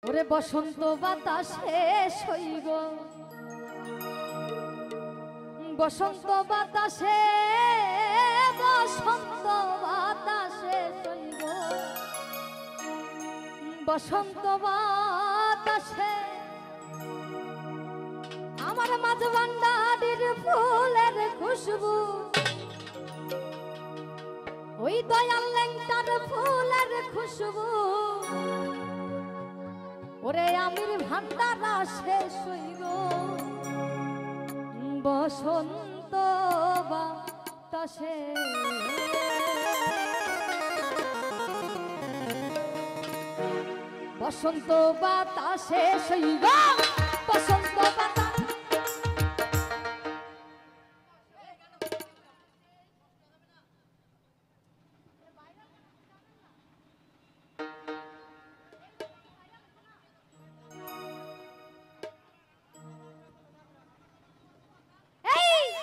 ওরে বসন্ত বাতাসে শৈব, বসন্ত বাতাসে, বসন্ত বাতাসে শৈব, বসন্ত বাতাসে আমার মাঝ ভান্ডারির ফুলের খুশবু, ওই দয়াল লেংটার ফুলের খুশবু, ওরে আমির ভান্ডার শেষ হইল বসন্ত বাতাসে। বসন্ত বাতাসে শৈব, বসন্ত বাতাস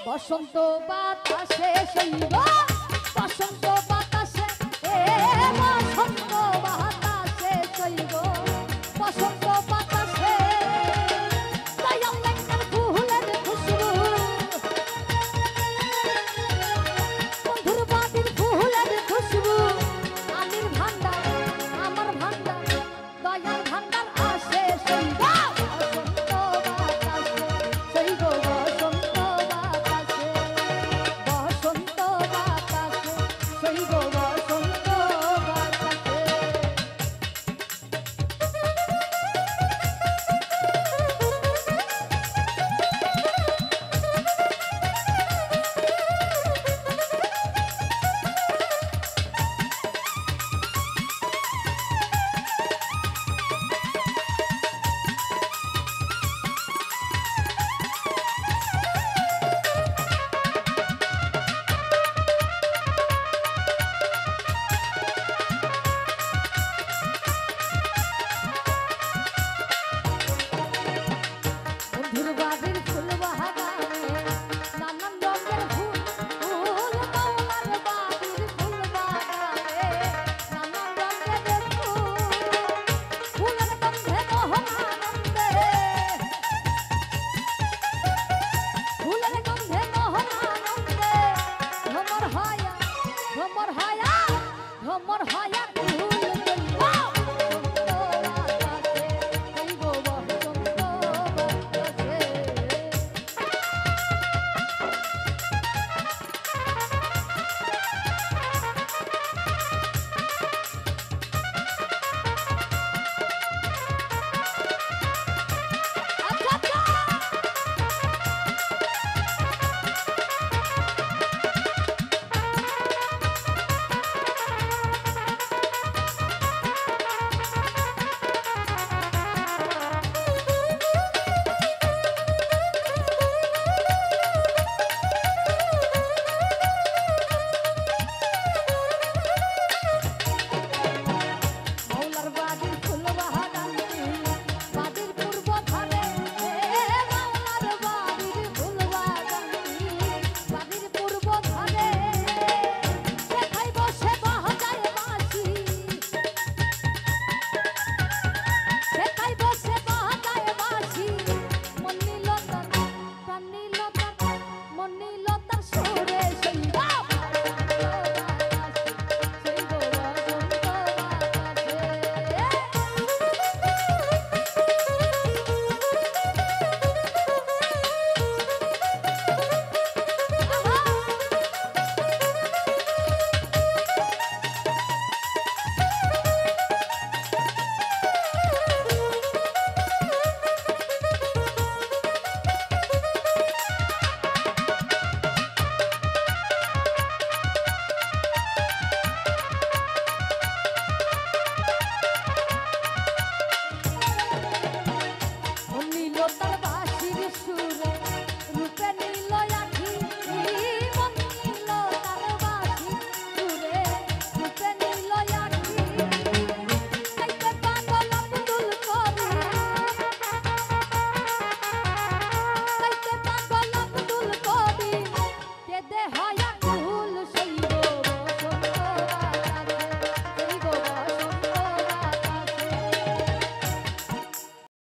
বসন্ত বাতাসে শৈব, বসন্ত বাতাসে, বসন্ত বাতাসে শৈব, বসন্ত বাতাসে দয়াল লেংটার ফুলের খুশবু, বন্ধুর বাড়ির ফুলের খুশবু, আমির ভান্ডার আমার ভান্ডার দয়াল ভান্ডার আসে শৈব।